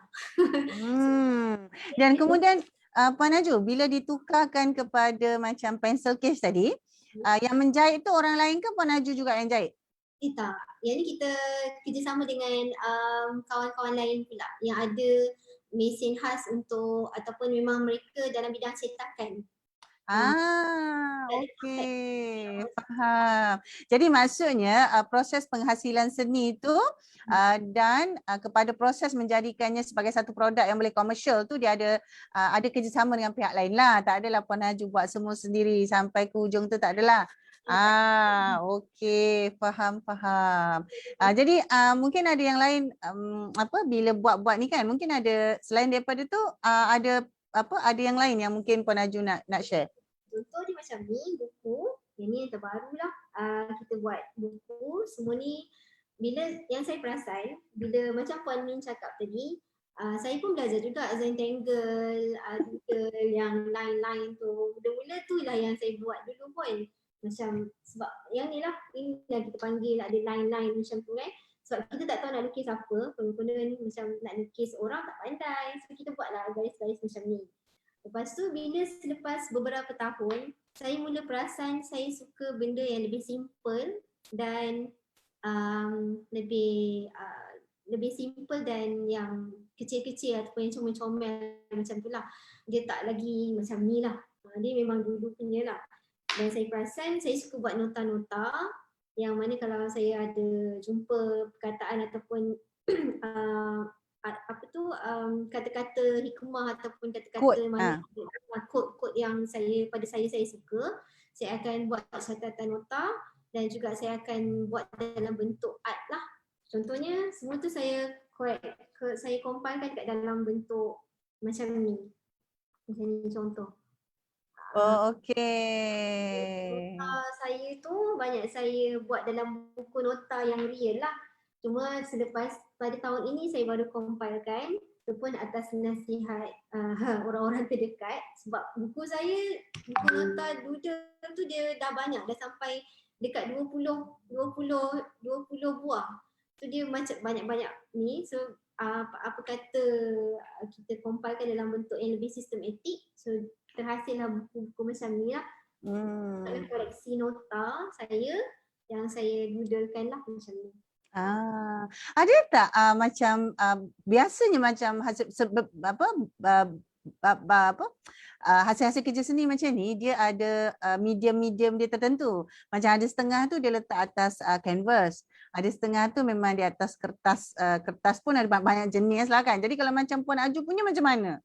Dan kemudian Puan Aju, bila ditukarkan kepada macam pencil case tadi, yang menjahit tu orang lain ke Puan Aju juga yang jahit? Tak. Yang ni kita kerjasama dengan kawan-kawan lain pula yang ada mesin khas untuk ataupun memang mereka dalam bidang cetakan. Okey, faham. Jadi maksudnya proses penghasilan seni tu dan kepada proses menjadikannya sebagai satu produk yang boleh komersial tu dia ada kerjasama dengan pihak lain lah. Tak adalah Puan Aju buat semua sendiri sampai ke hujung tu, tak adalah. Okey, faham. Jadi mungkin ada yang lain bila buat-buat ni kan, mungkin ada selain daripada tu ada yang lain yang mungkin Puan Aju nak share? Contoh dia macam ni, buku. Yang ni yang terbaru lah. Kita buat buku. Semua ni bila yang saya perasan, bila macam Puan Min cakap tadi, saya pun belajar juga Zentangle, doodle yang line-line tu. Mula-mula tu lah yang saya buat dulu pun. Macam sebab yang ni lah, ini yang kita panggil ada line-line macam tu kan. Sebab kita tak tahu nak lukis apa, benda-benda ni macam nak lukis orang tak pandai. So kita buatlah garis-garis macam ni. Lepas tu bila selepas beberapa tahun, saya mula perasan saya suka benda yang lebih simple dan lebih simple dan yang kecil-kecil ataupun yang comel-comel macam tu lah. Dia tak lagi macam ni lah. Dia memang dulu punya lah. Dan saya perasan saya suka buat nota-nota yang mana kalau saya ada jumpa perkataan ataupun kata-kata hikmah ataupun kata-kata mana quote yang pada saya suka, saya akan buat catatan nota dan juga saya akan buat dalam bentuk art lah. Contohnya semua tu saya compilekan kat dalam bentuk macam ni. Macam ni contoh. Okey. Saya tu banyak saya buat dalam buku nota yang real lah. Cuma selepas pada tahun ini saya baru compilekan, itu pun atas nasihat orang-orang terdekat sebab buku nota doodle tu dia dah banyak, dah sampai dekat 20 buah. So dia macam banyak-banyak ni. So apa kata kita compilekan dalam bentuk yang lebih sistematik. So terhasillah buku-buku macam ni lah. Koleksi nota saya yang saya doodlekan lah macam ni. Ada tak macam biasanya macam hasil-hasil kerja seni macam ni dia ada medium-medium dia tertentu. Macam ada setengah tu dia letak atas canvas, ada setengah tu memang di atas kertas. Kertas pun ada banyak jenis lah kan. Jadi kalau macam Puan Aju punya macam mana?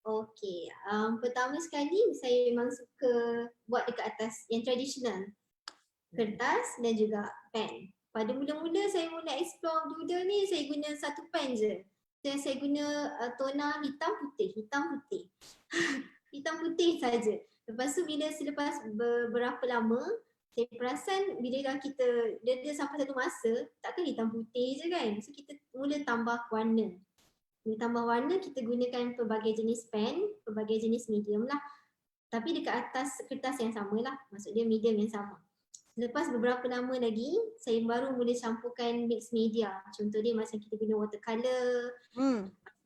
Okey, pertama sekali saya memang suka buat dekat atas yang tradisional, kertas dan juga pen. Pada mula-mula saya mula explore doodle ni, saya guna satu pen je. Saya guna tona hitam putih hitam putih saja. Lepas tu selepas beberapa lama saya perasan bila dia sampai satu masa takkan hitam putih je kan. So kita mula tambah warna. Tambah warna, kita gunakan pelbagai jenis pen, pelbagai jenis medium lah. Tapi dekat atas kertas yang sama lah, maksudnya medium yang sama. Selepas beberapa lama lagi, saya baru mula campurkan mix media. Contoh dia macam kita guna watercolor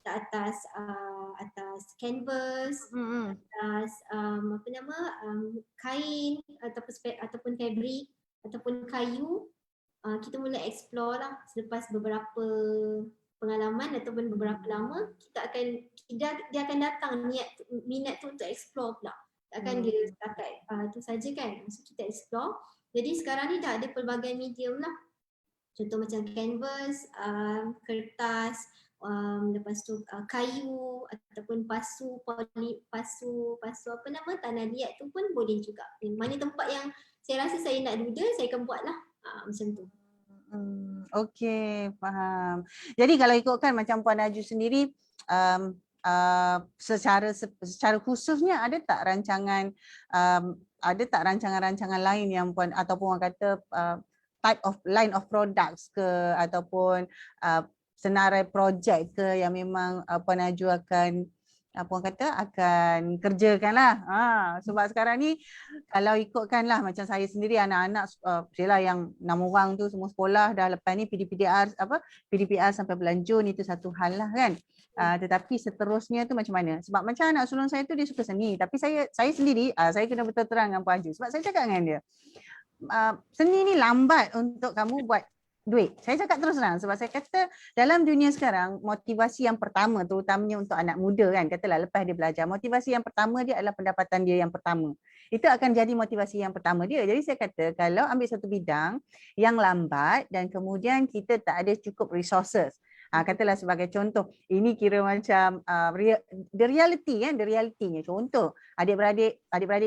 atas canvas, atas kain ataupun fabric ataupun kayu. Kita mula explore lah selepas beberapa pengalaman ataupun beberapa lama, dia akan datang minat tu untuk explore pula. Takkan dia setakat tu saja kan. So kita explore. Jadi sekarang ni dah ada pelbagai medium lah. Contoh macam canvas, kertas, lepas tu kayu ataupun pasu tanah liat tu pun boleh juga. Mana tempat yang saya rasa saya nak doodle, saya akan buat lah macam tu. Okey, faham. Jadi kalau ikutkan macam Puan Aju sendiri, secara khususnya ada tak rancangan-rancangan lain yang Puan ataupun orang kata line of products ke ataupun senarai projek ke yang memang Puan Aju akan akan kerjakan lah. Sebab sekarang ni kalau ikutkan lah macam saya sendiri, anak-anak yang 6 orang tu semua sekolah dah, lepas ni PDPR sampai bulan Jun, itu satu hal lah kan. Tetapi seterusnya tu macam mana? Sebab macam anak sulung saya tu dia suka seni, tapi saya sendiri saya kena betul terang dengan Puan Aju, sebab saya cakap dengan dia, seni ni lambat untuk kamu buat duit. Saya cakap terus terang sebab saya kata dalam dunia sekarang motivasi yang pertama, terutamanya untuk anak muda kan, katalah lepas dia belajar, motivasi yang pertama dia adalah pendapatan dia yang pertama. Itu akan jadi motivasi yang pertama dia. Jadi saya kata kalau ambil satu bidang yang lambat dan kemudian kita tak ada cukup resources, katalah sebagai contoh, ini kira macam the reality-nya. Contoh, adik-beradik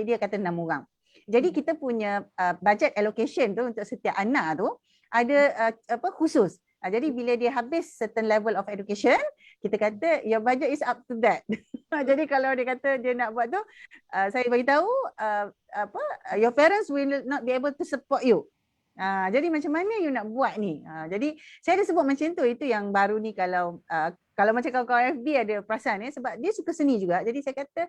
dia kata 6 orang. Jadi kita punya budget allocation tu untuk setiap anak tu ada khusus. Jadi bila dia habis certain level of education, kita kata your budget is up to that. Jadi kalau dia kata dia nak buat tu, saya beritahu your parents will not be able to support you. Jadi macam mana you nak buat ni? Jadi saya ada sebut macam tu, itu yang baru ni kalau macam kawan-kawan FB ada perasan sebab dia suka seni juga. Jadi saya kata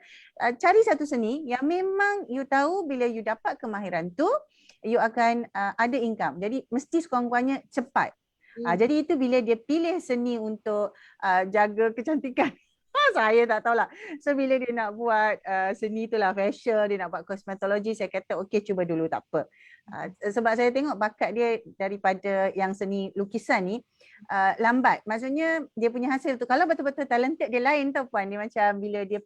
cari satu seni yang memang you tahu bila you dapat kemahiran tu, you akan ada income. Jadi mesti sekurang-kurangnya cepat. Jadi itu bila dia pilih seni untuk jaga kecantikan. Saya tak tahulah. So bila dia nak buat seni itulah fashion, dia nak buat cosmetology, saya kata okey cuba dulu, tak apa. Sebab saya tengok bakat dia daripada yang seni lukisan ni lambat. Maksudnya dia punya hasil tu kalau betul-betul talented dia lain tau Puan. Dia macam bila dia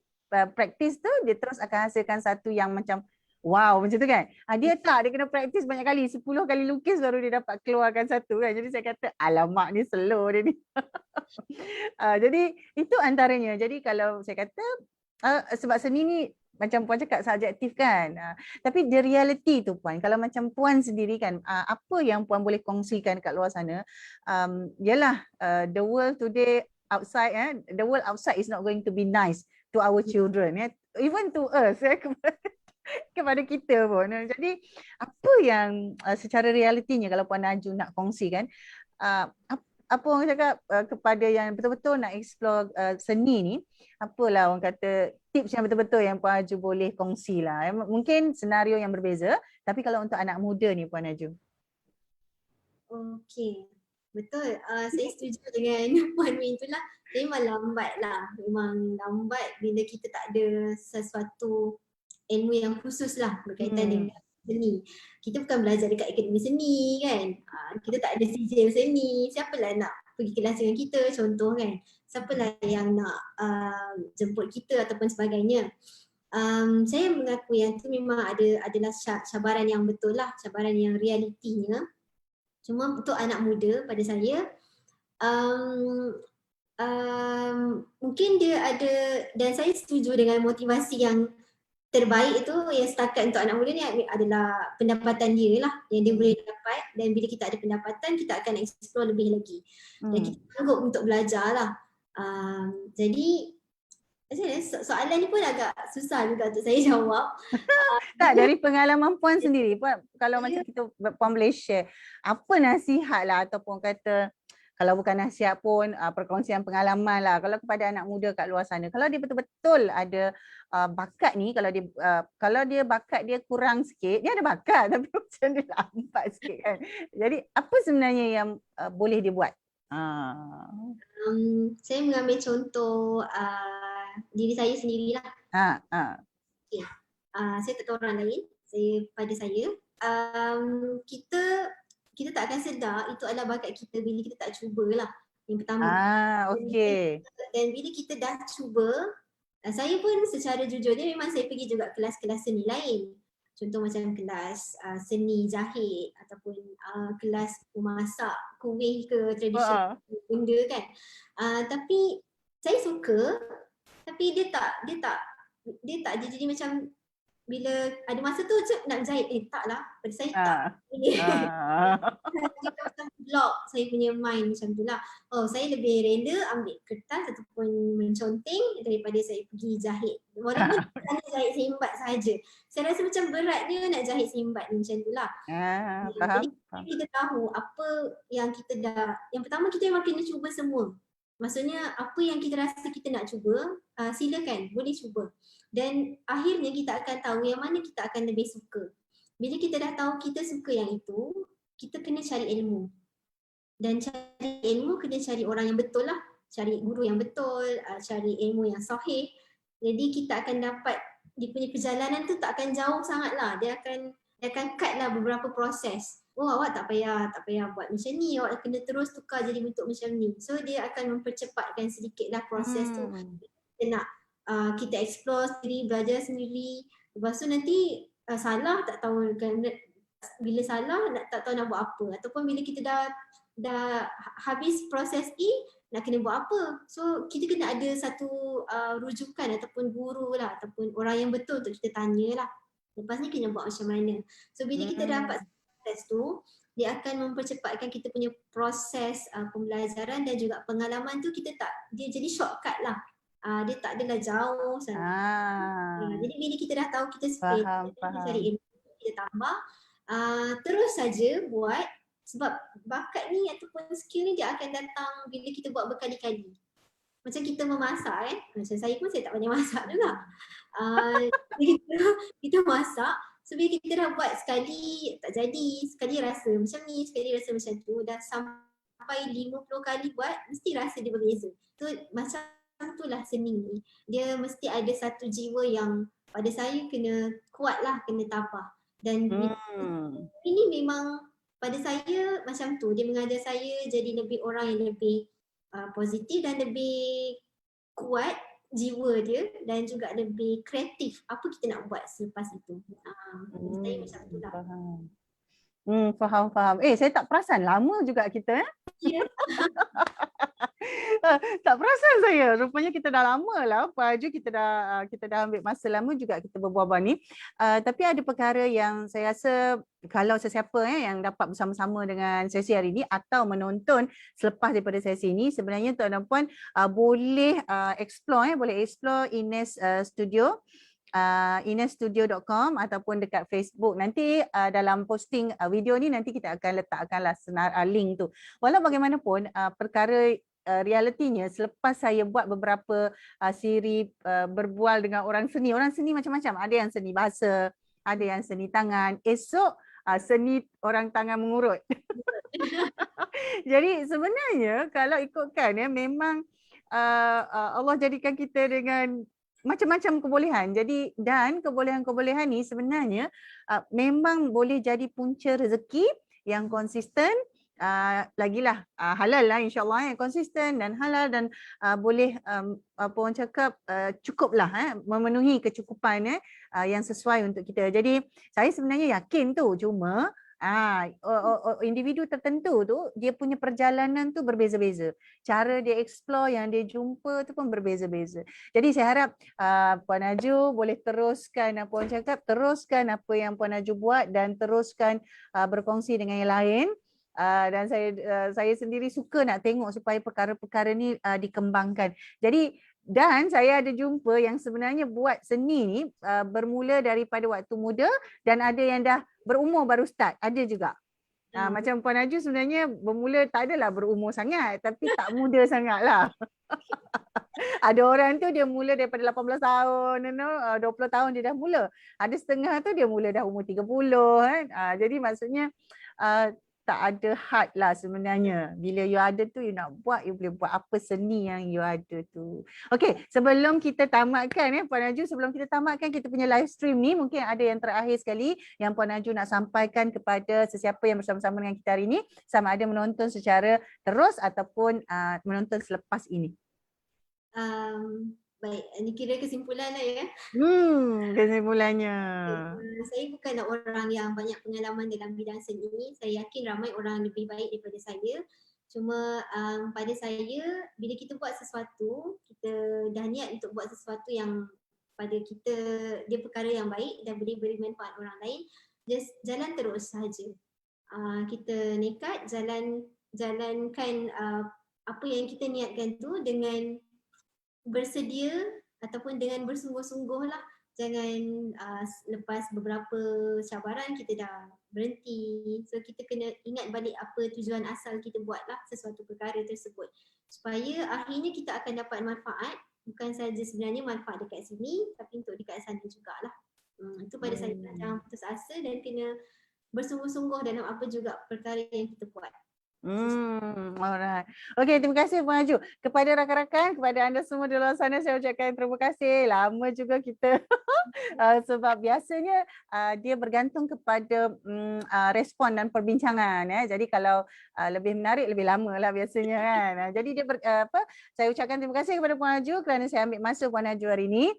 practice tu dia terus akan hasilkan satu yang macam wow macam tu kan. Dia kena praktis banyak kali, 10 kali lukis baru dia dapat keluarkan satu kan. Jadi saya kata alamak ni slow dia ni. Jadi itu antaranya. Jadi kalau saya kata sebab seni ni macam Puan cakap subjektif kan. Tapi the reality tu Puan, kalau macam Puan sendiri kan, apa yang Puan boleh kongsikan kat luar sana, yalah the world today outside, the world outside is not going to be nice to our children, even to us, kepada kita pun. Jadi apa yang secara realitinya kalau Puan Aju nak kongsikan, apa orang cakap kepada yang betul-betul nak explore seni ni, apalah orang kata tips yang betul-betul yang Puan Aju boleh kongsi lah. Mungkin senario yang berbeza, tapi kalau untuk anak muda ni Puan Aju. Okey, betul. Saya setuju dengan Puan Min tu lah. Memang lambat lah. Memang lambat bila kita tak ada sesuatu ilmu yang khusus lah berkaitan dengan seni. Kita bukan belajar dekat akademi seni kan. Kita tak ada sijil seni. Siapalah nak pergi kelas dengan kita contoh kan. Siapalah yang nak jemput kita ataupun sebagainya. Saya mengaku yang tu memang adalah cabaran yang betul lah. Cabaran yang realitinya. Cuma untuk anak muda pada saya, mungkin dia ada, dan saya setuju dengan motivasi yang terbaik itu yang setakat untuk anak muda ni adalah pendapatan dia lah yang dia boleh dapat, dan bila kita ada pendapatan kita akan explore lebih lagi dan kita sanggup untuk belajar lah. Jadi soalan ni pun agak susah juga untuk saya jawab. Tak, dari pengalaman Puan sendiri Puan, kalau macam kita Puan boleh share apa nasihat lah ataupun kata kalau bukan nasihat pun perkongsian pengalaman lah. Kalau kepada anak muda kat luar sana, kalau dia betul-betul ada bakat ni, kalau dia bakat dia kurang sikit, dia ada bakat tapi macam dia lambat sikit kan. Jadi apa sebenarnya yang boleh dia buat? Saya mengambil contoh diri saya sendirilah. Okay. Saya tak tahu orang lain. Pada saya, kita tak akan sedar itu adalah bakat kita bila kita tak cubalah. Yang pertama. Okey. Dan bila kita dah cuba, saya pun secara jujurnya memang saya pergi juga kelas-kelas seni lain. Contoh macam kelas seni jahit ataupun kelas memasak kuih ke tradisional benda kan. Tapi saya suka, tapi dia jadi macam bila ada masa tu nak jahit, taklah, pada saya tak. Dia macam block saya punya mind macam tu lah. Saya lebih rela ambil kertas ataupun menconteng daripada saya pergi jahit. Walaupun hanya jahit seimbat sahaja. Saya rasa macam beratnya nak jahit seimbat ni macam tu lah. Jadi kita tahu apa yang kita yang pertama kita memang kena cuba semua. Maksudnya apa yang kita rasa kita nak cuba, silakan, boleh cuba. Dan akhirnya kita akan tahu yang mana kita akan lebih suka. Bila kita dah tahu kita suka yang itu, kita kena cari ilmu. Dan cari ilmu kena cari orang yang betul lah. Cari guru yang betul, cari ilmu yang sahih. Jadi kita akan dapat, dia punya perjalanan tu tak akan jauh sangat lah. Dia akan cut lah beberapa proses. Awak tak payah buat macam ni, awak kena terus tukar jadi bentuk macam ni. So dia akan mempercepatkan sedikit lah proses tu. Kita nak kita explore sendiri, belajar sendiri. Lepas tu nanti salah tak tahu kan, bila salah tak tahu nak buat apa, ataupun bila kita dah habis proses nak kena buat apa. So kita kena ada satu rujukan ataupun guru lah, ataupun orang yang betul untuk kita tanya lah. Lepas ni kena buat macam mana. So bila kita dapat proses tu, dia akan mempercepatkan kita punya proses pembelajaran dan juga pengalaman tu dia jadi shortcut lah. Dia tak adalah jauh sangat. Jadi bila kita dah tahu kita suka, kita cari ilmu, kita tambah, terus saja buat, sebab bakat ni ataupun skill ni dia akan datang bila kita buat berkali-kali. Macam kita memasak macam saya pun saya tak pandai masak juga. Kita masak, so bila kita dah buat sekali tak jadi, sekali rasa macam ni, sekali rasa macam tu, dah sampai 50 kali buat, mesti rasa dia berbeza. Tu macam itulah seni ni. Dia mesti ada satu jiwa yang pada saya kena kuat lah, kena tabah. Dan ini memang pada saya macam tu. Dia mengajar saya jadi lebih orang yang lebih positif dan lebih kuat jiwa dia, dan juga lebih kreatif apa kita nak buat selepas itu. Saya macam tu lah. Faham. Saya tak perasan lama juga kita Ya. Tak perasan saya. Rupanya kita dah lama lah Pak Haju, kita dah ambil masa lama juga kita berbual-bual ni. Tapi ada perkara yang saya rasa kalau sesiapa yang dapat bersama-sama dengan sesi hari ini atau menonton selepas daripada sesi ini, sebenarnya tuan dan puan boleh explore Ines Studio. inesstudio.com ataupun dekat Facebook. Nanti dalam posting video ni nanti kita akan letakkanlah link tu. Walau bagaimanapun perkara realitinya selepas saya buat beberapa siri berbual dengan orang seni macam-macam. Ada yang seni bahasa, ada yang seni tangan. Esok seni orang tangan mengurut. Jadi sebenarnya kalau ikutkan memang Allah jadikan kita dengan macam-macam kebolehan. Jadi dan kebolehan-kebolehan ni sebenarnya memang boleh jadi punca rezeki yang konsisten, lagilah halal lah insya-Allah, yang konsisten dan halal dan boleh apa orang cakap cukuplah memenuhi kecukupan yang sesuai untuk kita. Jadi saya sebenarnya yakin tu, cuma individu tertentu tu dia punya perjalanan tu berbeza-beza. Cara dia explore, yang dia jumpa tu pun berbeza-beza. Jadi saya harap Puan Aju boleh teruskan apa orang cakap, teruskan apa yang Puan Aju buat dan teruskan berkongsi dengan yang lain. Dan saya sendiri suka nak tengok supaya perkara-perkara ni dikembangkan. Jadi dan saya ada jumpa yang sebenarnya buat seni ni bermula daripada waktu muda dan ada yang dah berumur baru start, ada juga. Macam Puan Aju sebenarnya bermula tak adalah berumur sangat tapi tak muda sangat lah. Ada orang tu dia mula daripada 18 tahun, 20 tahun dia dah mula. Ada setengah tu dia mula dah umur 30 kan. Jadi maksudnya tak ada had lah sebenarnya. Bila you ada tu you nak buat, you boleh buat apa seni yang you ada tu. Okey, sebelum kita tamatkan Puan Aju, sebelum kita tamatkan kita punya live stream ni, mungkin ada yang terakhir sekali yang Puan Aju nak sampaikan kepada sesiapa yang bersama-sama dengan kita hari ni, sama ada menonton secara terus ataupun menonton selepas ini. Baik, ini kira kesimpulan lah ya. Kesimpulannya. Saya bukan orang yang banyak pengalaman dalam bidang seni. Saya yakin ramai orang lebih baik daripada saya. Cuma pada saya, bila kita buat sesuatu, kita dah niat untuk buat sesuatu yang pada kita, dia perkara yang baik dan boleh beri manfaat orang lain, just jalan terus sahaja. Kita nekat jalankan apa yang kita niatkan tu dengan bersedia ataupun dengan bersungguh-sungguh lah. Jangan lepas beberapa cabaran kita dah berhenti. So kita kena ingat balik apa tujuan asal kita buat lah sesuatu perkara tersebut. Supaya akhirnya kita akan dapat manfaat. Bukan saja sebenarnya manfaat dekat sini, tapi untuk dekat sana jugalah. Itu pada saya, jangan putus asa dan kena bersungguh-sungguh dalam apa juga perkara yang kita buat. Alright. Okey, terima kasih Puan Aju. Kepada rakan-rakan, kepada anda semua di luar sana saya ucapkan terima kasih. Lama juga kita sebab biasanya dia bergantung kepada respon dan perbincangan Jadi kalau lebih menarik lebih lama lah biasanya kan. Jadi dia saya ucapkan terima kasih kepada Puan Aju kerana saya ambil masa Puan Aju hari ini.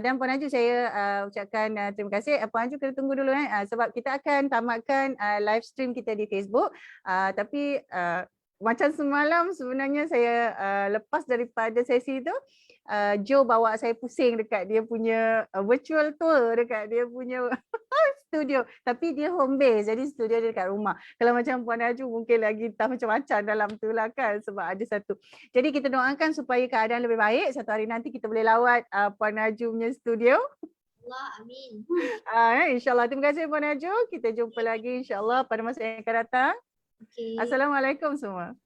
Dan Puan Aju saya ucapkan terima kasih. Puan Aju kena tunggu dulu sebab kita akan tamatkan live stream kita di Facebook. Tapi macam semalam sebenarnya saya lepas daripada sesi tu, Joe bawa saya pusing dekat dia punya virtual tour dekat dia punya studio. Tapi dia home base, jadi studio dia dekat rumah. Kalau macam Puan Aju mungkin lagi tak macam-macam dalam tu lah kan, sebab ada satu. Jadi kita doakan supaya keadaan lebih baik. Satu hari nanti kita boleh lawat Puan Aju punya studio. Allah, amin. InsyaAllah. Terima kasih Puan Aju. Kita jumpa lagi insyaAllah pada masa yang akan datang. Okay. Assalamualaikum semua.